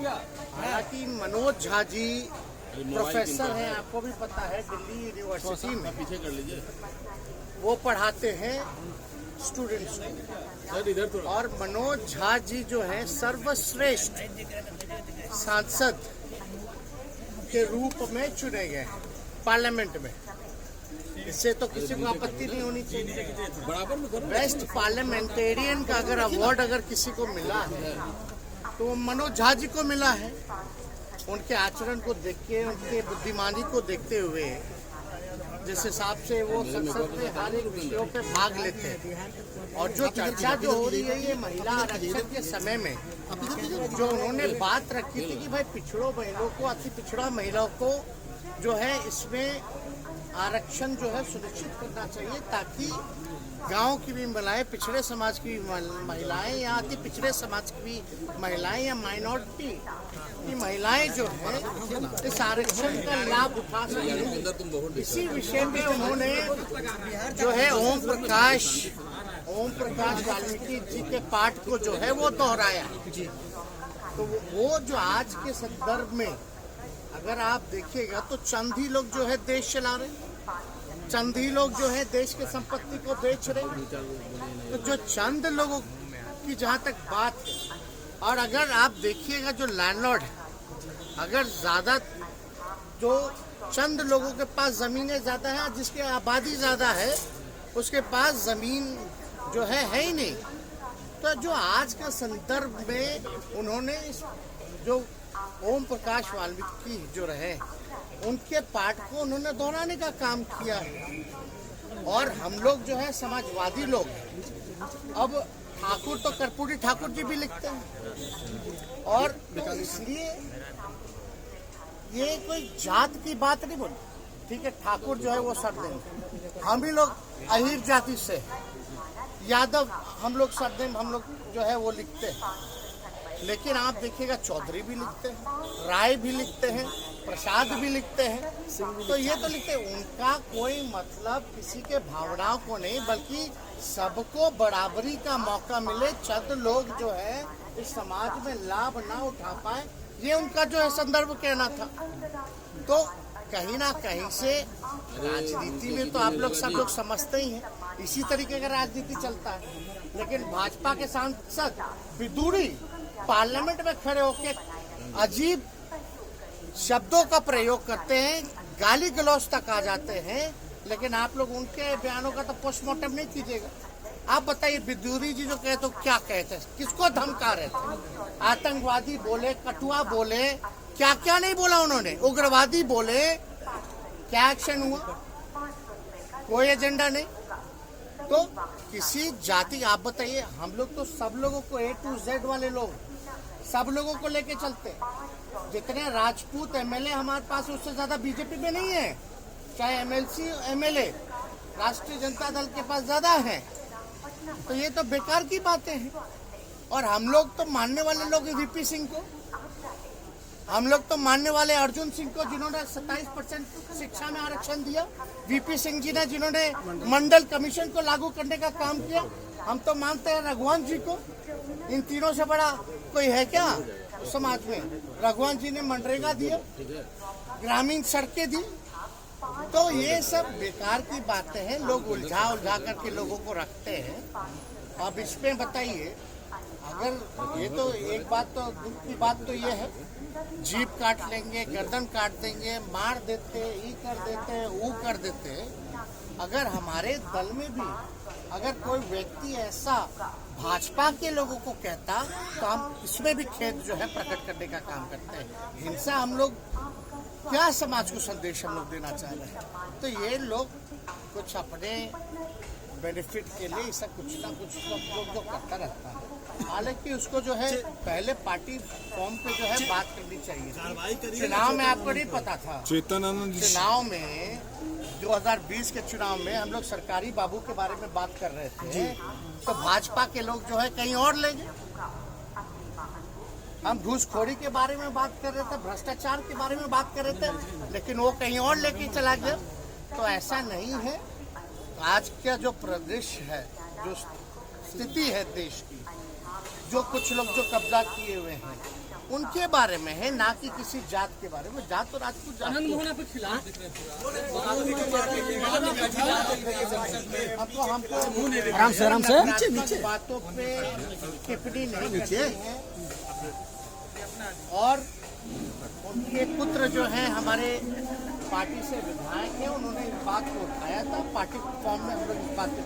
हालांकि मनोज झा जी प्रोफेसर हैं, आपको भी पता है, दिल्ली यूनिवर्सिटी में पीछे कर लीजिए। वो पढ़ाते हैं स्टूडेंट्स को। और मनोज झा जी जो है सर्वश्रेष्ठ सांसद के रूप में चुने गए पार्लियामेंट में। इससे तो किसी को आपत्ति नहीं होनी चाहिए। बेस्ट पार्लियामेंटेरियन का अगर अवार्ड अगर किसी को मिला है तो वो मनोज झा जी को मिला है। उनके आचरण को देख के, उनके बुद्धिमानी को देखते हुए, जिस हिसाब से वो संसद में हर एक विषयों पे भाग लेते हैं। और जो चर्चा जो हो रही है ये महिला आरक्षण के समय में जो उन्होंने बात रखी थी कि भाई पिछड़ों महिलाओं को, अति पिछड़ा महिलाओं को जो है इसमें आरक्षण जो है सुनिश्चित करना चाहिए, ताकि गांव की भी महिलाएं, पिछड़े समाज की महिलाएं या अति पिछड़े समाज की भी महिलाएं या माइनॉरिटी की महिलाएं जो है इस आरक्षण का लाभ उठा सकें। इसी विषय में उन्होंने जो है ओम प्रकाश वाल्मीकि जी के पाठ को जो है वो दोहराया। तो वो जो आज के संदर्भ में अगर आप देखिएगा तो चंद ही लोग जो है देश चला रहे, चंद ही लोग जो है देश के संपत्ति को बेच रहे। तो जो चंद लोगों की जहाँ तक बात है, और अगर आप देखिएगा जो लैंडलॉर्ड है, अगर ज्यादा जो चंद लोगों के पास जमीनें ज्यादा है, जिसकी आबादी ज्यादा है, उसके पास जमीन जो है ही नहीं। तो जो आज के संदर्भ में उन्होंने इस जो ओम प्रकाश वाल्मीकि जो रहे उनके पाठ को उन्होंने दोहराने का काम किया है। और हम लोग जो है समाजवादी लोग हैं। अब ठाकुर तो कर्पूरी ठाकुर जी भी लिखते हैं, और तो इसलिए ये कोई जात की बात नहीं बोली। ठीक है, ठाकुर जो है वो सरनेम, हम ही लोग अहीर जाति से, यादव हम लोग सरनेम हम लोग जो है वो लिखते हैं। लेकिन आप देखिएगा चौधरी भी लिखते हैं, राय भी लिखते हैं, प्रसाद भी लिखते हैं। तो ये तो लिखते हैं, उनका कोई मतलब किसी के भावनाओं को नहीं, बल्कि सबको बराबरी का मौका मिले, चंद लोग जो है इस समाज में लाभ ना उठा पाए, ये उनका जो है संदर्भ कहना था। तो कहीं ना कहीं से राजनीति में तो आप लोग सब लोग समझते ही हैं, इसी तरीके का राजनीति चलता है। लेकिन भाजपा के सांसद विदुरी पार्लियामेंट में खड़े होकर अजीब शब्दों का प्रयोग करते हैं, गाली गलौज तक आ जाते हैं। लेकिन आप लोग उनके बयानों का तो पोस्टमार्टम नहीं कीजिएगा। आप बताइए, विदुरी जी जो कहे तो क्या कहते हैं, किसको धमका रहे थे? आतंकवादी बोले, कटुआ बोले, क्या क्या नहीं बोला उन्होंने, उग्रवादी बोले, क्या एक्शन हुआ? कोई एजेंडा नहीं। तो किसी जाति, आप बताइए, हम लोग तो सब लोगों को A to Z वाले लोग सब लोगों को लेके चलते हैं। जितने राजपूत एमएलए हमारे पास उससे ज्यादा बीजेपी में नहीं है, चाहे एमएलसी एमएलए राष्ट्रीय जनता दल के पास ज्यादा है। तो ये तो बेकार की बातें हैं। और हम लोग तो मानने वाले लोग वीपी सिंह को, हम लोग तो मानने वाले अर्जुन सिंह को, जिन्होंने 27% शिक्षा में आरक्षण दिया, वीपी सिंह जी ने जिन्होंने मंडल कमीशन को लागू करने का काम किया। हम तो मानते हैं रघुवंश जी को। इन तीनों से बड़ा कोई है क्या समाज में? रघुवंश जी ने मनरेगा दिया, ग्रामीण सड़कें दी। तो ये सब बेकार की बातें हैं, लोग उलझा करके लोगों को रखते हैं। अब इसमें बताइए, अगर ये तो एक बात, तो दुख की बात तो ये है, जीप काट लेंगे, गर्दन काट देंगे, मार देते, ई कर देते, वो कर देते। अगर हमारे दल में भी अगर कोई व्यक्ति ऐसा भाजपा के लोगों को कहता, तो हम इसमें भी खेद जो है प्रकट करने का काम करते हैं। हिंसा हम लोग क्या समाज को संदेश हम लोग देना चाह रहे हैं? तो ये लोग कुछ अपने बेनिफिट के लिए ऐसा कुछ ना कुछ लोग जो करता रहता है। हालांकि उसको जो है पहले पार्टी फॉर्म पे जो है बात करनी चाहिए। चुनाव में आपको नहीं पता था, चुनाव में 2020 के चुनाव में हम लोग सरकारी बाबू के बारे में बात कर रहे थे, तो भाजपा के लोग जो है कहीं और ले गए। हम घूसखोरी के बारे में बात कर रहे थे, भ्रष्टाचार के बारे में बात कर रहे थे, लेकिन वो कहीं और लेके चला गया। तो ऐसा नहीं है। आज का जो प्रदेश है, जो स्थिति है देश की, जो कुछ लोग जो कब्जा किए हुए हैं, उनके बारे में है, ना कि किसी जात के बारे में। जात तो राजपूत जात आनंद मोहन आपके खिलाफ हमको आराम से नकारात्मक बातों पे टिप्पणी नहीं करनी है। और उनके पुत्र जो हैं हमारे पार्टी से विधायक हैं, उन्होंने इस बात को उठाया था। पार्टी फॉर्म में हम लोग इस बात पे